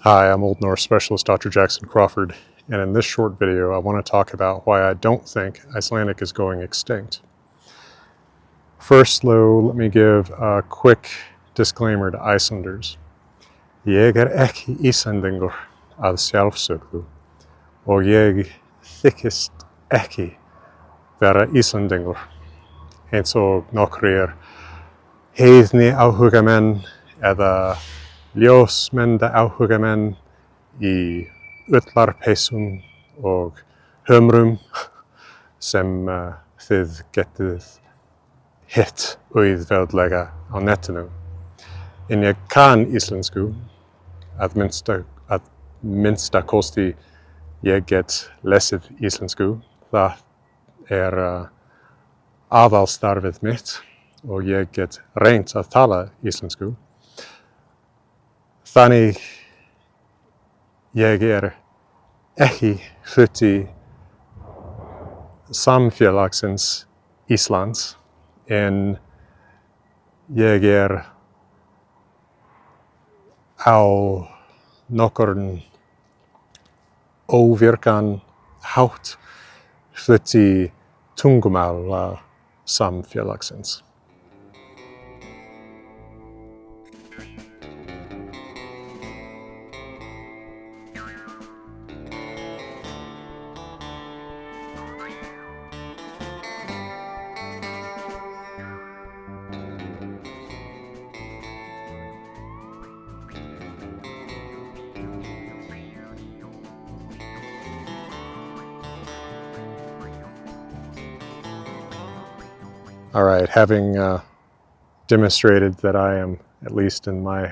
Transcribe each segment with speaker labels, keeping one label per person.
Speaker 1: Hi, I'm Old Norse specialist Dr. Jackson Crawford, and in this short video I want to talk about why I don't think Icelandic is going extinct. First, though, let me give a quick disclaimer to Icelanders. Ég ekki Íslendingur að sjálfsögðu og ég þykist ekki vera Íslendingur eins og nokkrir heiðni áhugamenn eða ljósmynda áhugamenn í ullarpeysum og hömrum sem þið getið hitt auðveldlega á netinu. En ég kann íslensku, að minnsta kosti ég get lesið íslensku. Það aðalstarfið mitt og ég get reynt að tala íslensku. Þannig ég ekki hluti samfélagsins Íslands en ég á nokkurn óvirkan hátt hluti tungumál samfélagsins. All right, having demonstrated that I am, at least in my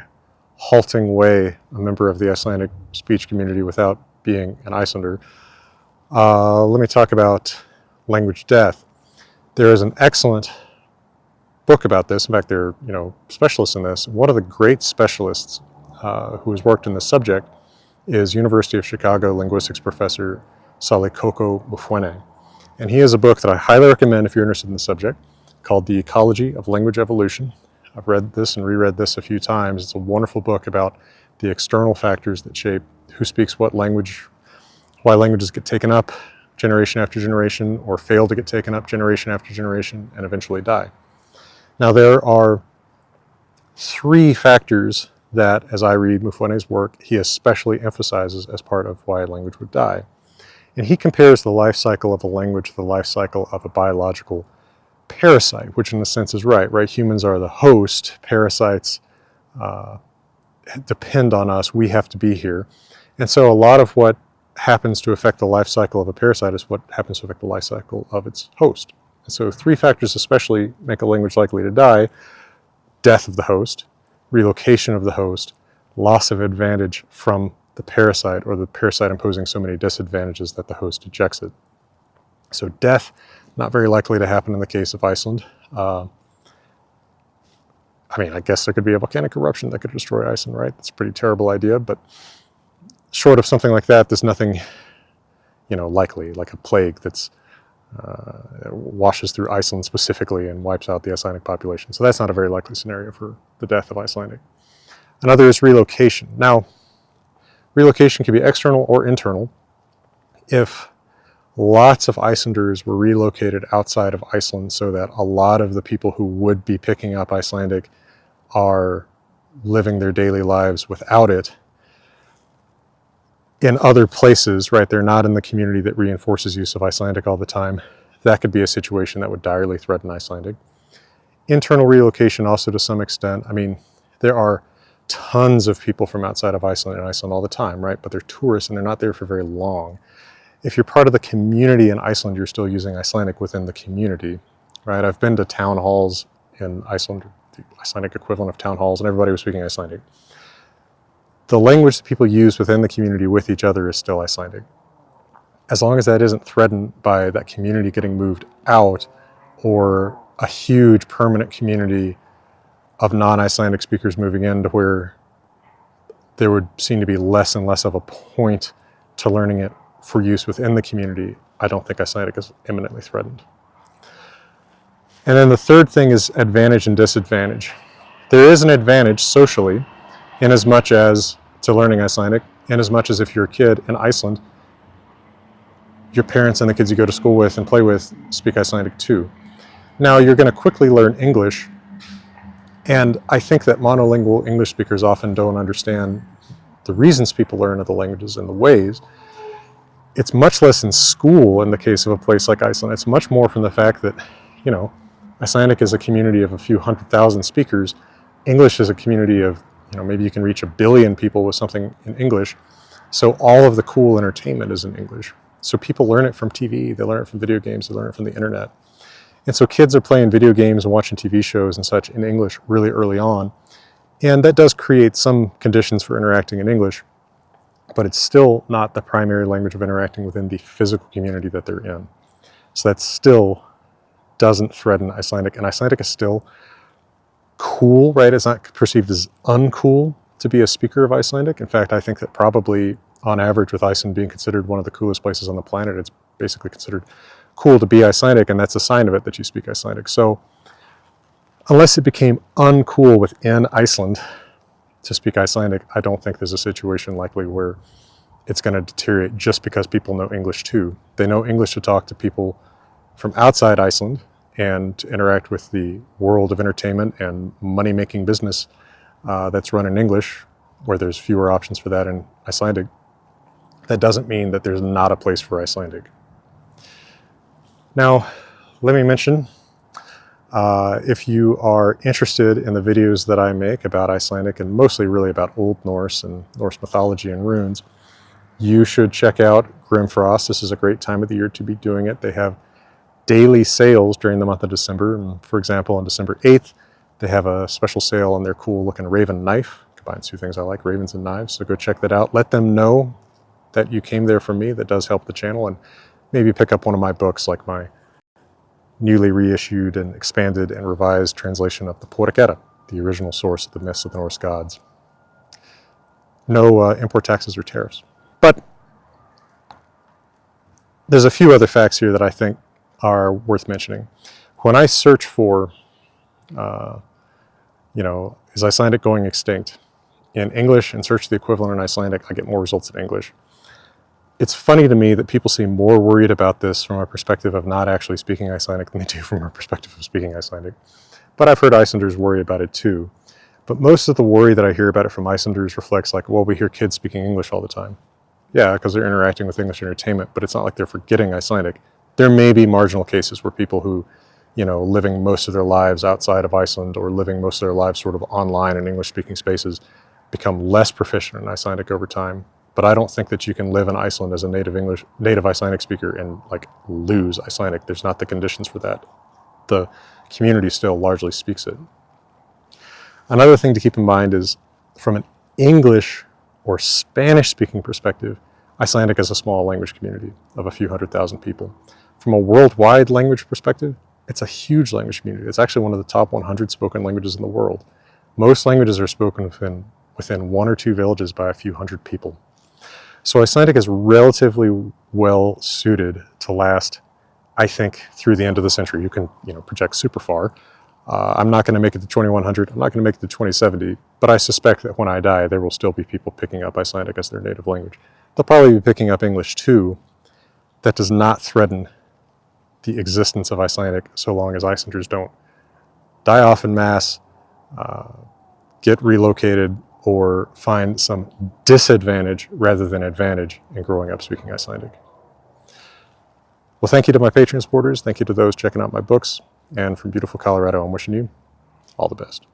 Speaker 1: halting way, a member of the Icelandic speech community without being an Icelander, let me talk about language death. There is an excellent book about this. In fact, there are specialists in this. One of the great specialists who has worked in this subject is University of Chicago linguistics professor Salikoko Mufwene. And he has a book that I highly recommend if you're interested in the subject, called The Ecology of Language Evolution. I've read this and reread this a few times. It's a wonderful book about the external factors that shape who speaks what language, why languages get taken up generation after generation or fail to get taken up generation after generation and eventually die. Now there are three factors that, as I read Mufwene's work, he especially emphasizes as part of why a language would die. And he compares the life cycle of a language to the life cycle of a biological parasite, which in a sense is right? Humans are the host. Parasites depend on us. We have to be here. And so a lot of what happens to affect the life cycle of a parasite is what happens to affect the life cycle of its host. And so three factors especially make a language likely to die: death of the host, relocation of the host, loss of advantage from the parasite, or the parasite imposing so many disadvantages that the host ejects it. So death, not very likely to happen in the case of Iceland. I guess there could be a volcanic eruption that could destroy Iceland, right? That's a pretty terrible idea, but short of something like that, there's nothing, likely, like a plague that's washes through Iceland specifically and wipes out the Icelandic population. So that's not a very likely scenario for the death of Icelandic. Another is relocation. Now, relocation can be external or internal. If lots of Icelanders were relocated outside of Iceland so that a lot of the people who would be picking up Icelandic are living their daily lives without it in other places, right? They're not in the community that reinforces use of Icelandic all the time. That could be a situation that would direly threaten Icelandic. Internal relocation also to some extent. There are tons of people from outside of Iceland in Iceland all the time, right? But they're tourists and they're not there for very long. If you're part of the community in Iceland, you're still using Icelandic within the community, right? I've been to town halls in Iceland, the Icelandic equivalent of town halls, and everybody was speaking Icelandic. The language that people use within the community with each other is still Icelandic. As long as that isn't threatened by that community getting moved out or a huge permanent community of non-Icelandic speakers moving in to where there would seem to be less and less of a point to learning it for use within the community, I don't think Icelandic is imminently threatened. And then the third thing is advantage and disadvantage. There is an advantage socially in as much as to learning Icelandic, and as much as if you're a kid in Iceland, your parents and the kids you go to school with and play with speak Icelandic too. Now, you're going to quickly learn English, and I think that monolingual English speakers often don't understand the reasons people learn other languages and the ways. It's much less in school in the case of a place like Iceland. It's much more from the fact that, Icelandic is a community of a few 100,000 speakers. English is a community of, maybe you can reach 1 billion people with something in English. So all of the cool entertainment is in English. So people learn it from TV, they learn it from video games, they learn it from the internet. And so kids are playing video games and watching TV shows and such in English really early on. And that does create some conditions for interacting in English, but it's still not the primary language of interacting within the physical community that they're in. So that still doesn't threaten Icelandic, and Icelandic is still cool, right? It's not perceived as uncool to be a speaker of Icelandic. In fact, I think that probably on average, with Iceland being considered one of the coolest places on the planet, it's basically considered cool to be Icelandic, and that's a sign of it that you speak Icelandic. So unless it became uncool within Iceland to speak Icelandic, I don't think there's a situation likely where it's going to deteriorate just because people know English too. They know English to talk to people from outside Iceland and to interact with the world of entertainment and money-making business that's run in English, where there's fewer options for that in Icelandic. That doesn't mean that there's not a place for Icelandic. Now, let me mention, if you are interested in the videos that I make about Icelandic, and mostly really about Old Norse and Norse mythology and runes, you should check out Grimfrost. This is a great time of the year to be doing it. They have daily sales during the month of December. And for example, on December 8th, they have a special sale on their cool looking raven knife. Combines two things I like, ravens and knives. So go check that out. Let them know that you came there from me. That does help the channel. And maybe pick up one of my books, like my newly reissued and expanded and revised translation of the Poetic Edda, the original source of the myths of the Norse gods. No import taxes or tariffs. But there's a few other facts here that I think are worth mentioning. When I search for, is Icelandic going extinct in English and search the equivalent in Icelandic, I get more results in English. It's funny to me that people seem more worried about this from a perspective of not actually speaking Icelandic than they do from a perspective of speaking Icelandic. But I've heard Icelanders worry about it too. But most of the worry that I hear about it from Icelanders reflects like, well, we hear kids speaking English all the time. Yeah, because they're interacting with English entertainment, but it's not like they're forgetting Icelandic. There may be marginal cases where people who, living most of their lives outside of Iceland or living most of their lives sort of online in English-speaking spaces become less proficient in Icelandic over time. But I don't think that you can live in Iceland as a native Icelandic speaker and like lose Icelandic. There's not the conditions for that. The community still largely speaks it. Another thing to keep in mind is from an English or Spanish-speaking perspective, Icelandic is a small language community of a few 100,000 people. From a worldwide language perspective, it's a huge language community. It's actually one of the top 100 spoken languages in the world. Most languages are spoken within 1 or 2 villages by a few hundred people. So Icelandic is relatively well suited to last, I think, through the end of the century. You can, project super far. I'm not going to make it to 2100. I'm not going to make it to 2070, but I suspect that when I die, there will still be people picking up Icelandic as their native language. They'll probably be picking up English too. That does not threaten the existence of Icelandic so long as Icelanders don't die off en masse, get relocated, or find some disadvantage rather than advantage in growing up speaking Icelandic. Well, thank you to my Patreon supporters. Thank you to those checking out my books. And from beautiful Colorado, I'm wishing you all the best.